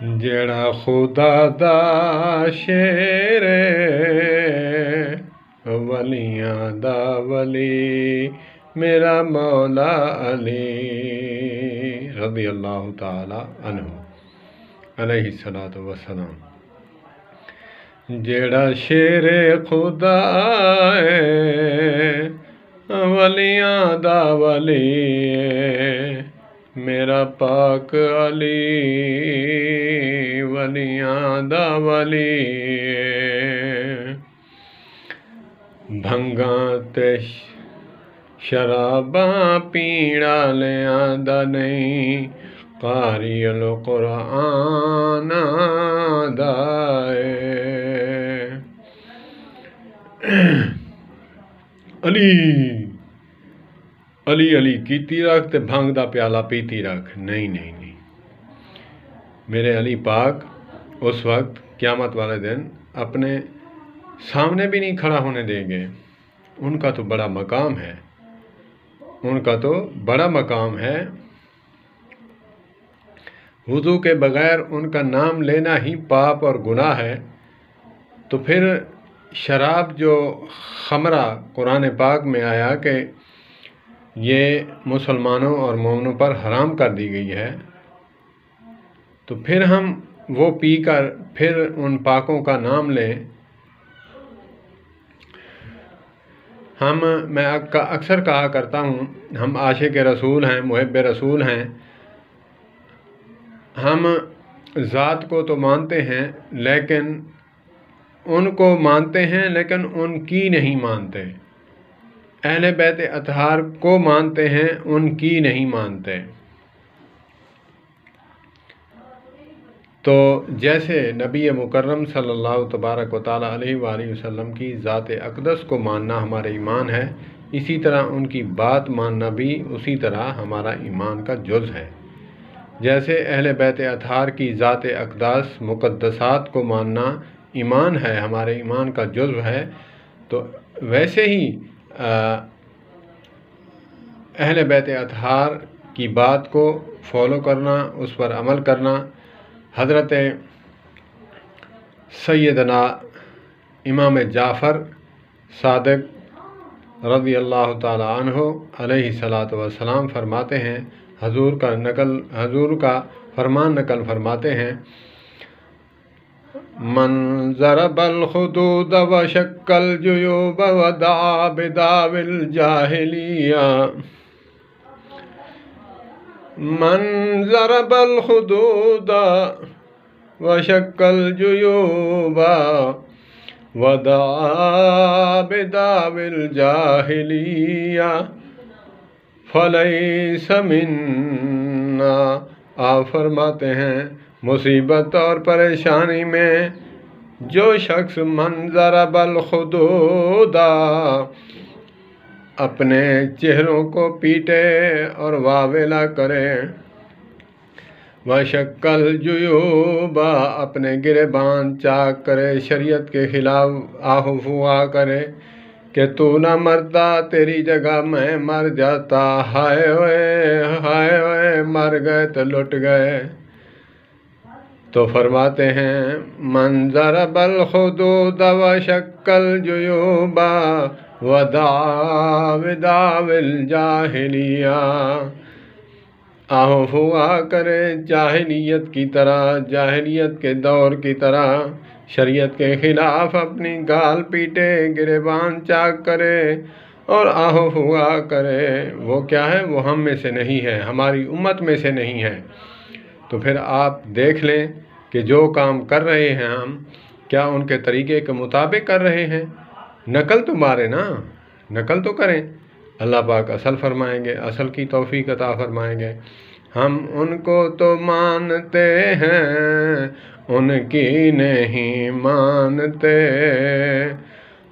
جڑا خدا دا شیرے ولیاں دا ولی میرا مولا علی رضی اللہ تعالی عنہ علیہ الصلوۃ والسلام۔ جڑا شیر خدا ہے ولیاں دا ولی میرا پاک علی ولیاں دا ولی بھنگاں تے شراباں پیڑا لیاں دا نہیں قاری القرآن دا علی علی علی کیتی رکھ تے بھنگ دا پیالہ پیتی رکھ، نہیں نہیں نہیں، میرے علی پاک اس وقت قیامت والے دن اپنے سامنے بھی نہیں کھڑا ہونے دیں گے۔ ان کا تو بڑا مقام ہے، ان کا تو بڑا مقام ہے، وضو کے بغیر ان کا نام لینا ہی پاپ اور گناہ ہے، تو پھر شراب جو خمرہ قرآن پاک میں آیا کہ یہ مسلمانوں اور مومنوں پر حرام کر دی گئی ہے، تو پھر ہم وہ پی کر پھر ان پاکوں کا نام لیں۔ میں اکثر کہا کرتا ہوں، ہم عاشق رسول ہیں، محب رسول ہیں، ہم ذات کو تو مانتے ہیں لیکن ان کو مانتے ہیں لیکن ان کی نہیں مانتے، اہل بیت اطہار کو مانتے ہیں، ان کی نہیں مانتے۔ تو جیسے نبی مکرم صلی اللہ تبارک و تعالیٰ علیہ وآلہ وسلم کی ذات اقدس کو ماننا ہمارا ایمان ہے، اسی طرح ان کی بات ماننا بھی اسی طرح ہمارا ایمان کا جز ہے۔ جیسے اہل بیت اطہار کی ذات اقدس مقدسات کو ماننا ایمان ہے، ہمارے ایمان کا جزو ہے، تو ویسے ہی اہل بیت اطہار کی بات کو فالو کرنا، اس پر عمل کرنا، حضرت سیدنا امام جعفر صادق رضی اللہ تعالی عنہ علیہ الصلوۃ والسلام فرماتے ہیں، حضور کا فرمان نقل فرماتے ہیں، من ضرب الخدود وشق الجیوب ودعا بدعوی الجاہلیہ، من ضرب الخدود وشق الجیوب ودعا بدعوی الجاہلیہ فلیس منا۔ آپ فرماتے ہیں مصیبت اور پریشانی میں جو شخص من ضرب الخدود اپنے چہروں کو پیٹے اور واویلا کرے، وشق الجیوب اپنے گریبان چاک کرے، شریعت کے خلاف آہ و فوا کرے کہ تو نہ مرتا تیری جگہ میں مر جاتا، ہائے ہوئے مر گئے تو لٹ گئے۔ تو فرماتے ہیں من ضرب الخدود وشق الجیوب ودعا بدعوی الجاہلیہ، آہ و فوا کرے جاہلیت کی طرح، جاہلیت کے دور کی طرح، شریعت کے خلاف اپنی گال پیٹے، گریبان چاک کرے اور آہ و فوا کرے، وہ کیا ہے؟ وہ ہم میں سے نہیں ہے، ہماری امت میں سے نہیں ہے۔ تو پھر آپ دیکھ لیں کہ جو کام کر رہے ہیں ہم، کیا ان کے طریقے کے مطابق کر رہے ہیں؟ نقل تو مارے نا، نقل تو کریں، اللہ پاک اصل فرمائیں گے، اصل کی توفیق عطا فرمائیں گے۔ ہم ان کو تو مانتے ہیں، ان کی نہیں مانتے،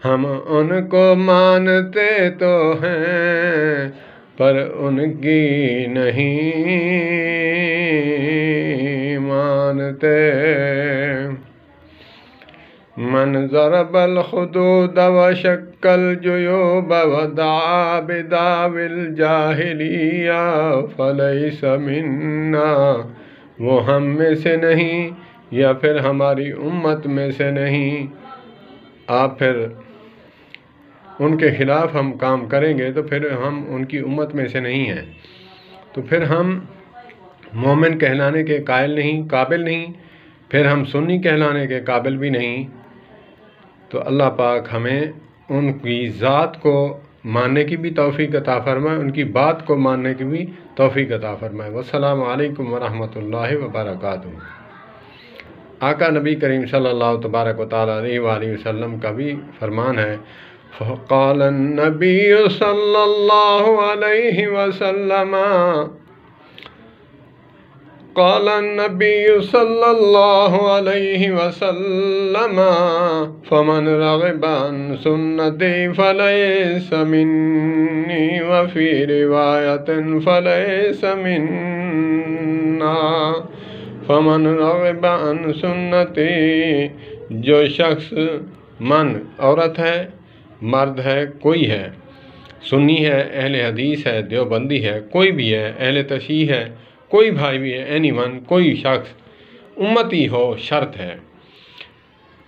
ہم ان کو مانتے تو ہیں پر ان کی نہیں مانتے۔ من ضرب الخدود وشق الجیوب ودعا بدعوی الجاہلیہ فلیس منا وہ ہم میں سے نہیں یا پھر ہماری امت میں سے نہیں، آپ پھر ان کے خلاف ہم کام کریں گے تو پھر ہم ان کی امت میں سے نہیں ہیں، تو پھر ہم مومن کہلانے کے قابل نہیں، پھر ہم سنی کہلانے کے قابل بھی نہیں۔ تو اللہ پاک ہمیں ان کی ذات کو ماننے کی بھی توفیق عطا فرمائے، ان کی بات کو ماننے کی بھی توفیق عطا فرمائے۔ والسلام علیکم ورحمۃ اللہ وبرکاتہ۔ آقا نبی کریم صلی اللہ تبارک و تعالیٰ علیہ وآلہ وسلم کا بھی فرمان ہے، فقال النبی صلی اللہ علیہ وسلم قال النبی صلی اللہ علیہ وسلم فمن رغب عن سنتی فلیس منی وفی روایت فلیس منا۔ فمن رغب عن سنتی، جو شخص من عورت ہے، مرد ہے، کوئی ہے، سنی ہے، اہل حدیث ہے، دیوبندی ہے، کوئی بھی ہے، اہل تشیع ہے، کوئی بھائی بھی ہے، اینی ون، کوئی شخص امتی ہو، شرط ہے۔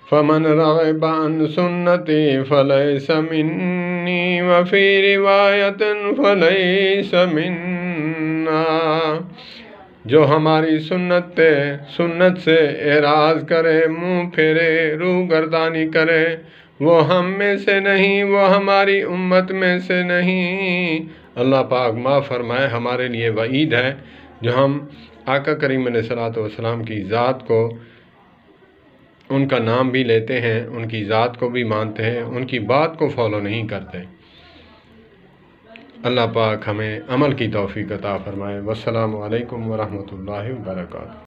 فمن رغب عن سنتی فلیس منی وفی روایت فلیس منا۔ جو ہماری سنت سے اعراض کرے، منہ پھیرے، روح گردانی کرے، وہ ہم میں سے نہیں، وہ ہماری امت میں سے نہیں۔ اللہ پاک معاف فرمائے، ہمارے لیے وعید ہے جو ہم آقا کریم علیہ الصلوۃ والسلام کی ذات کو، ان کا نام بھی لیتے ہیں، ان کی ذات کو بھی مانتے ہیں، ان کی بات کو فالو نہیں کرتے۔ اللہ پاک ہمیں عمل کی توفیق عطا فرمائے۔ والسلام علیکم ورحمۃ اللہ وبرکاتہ۔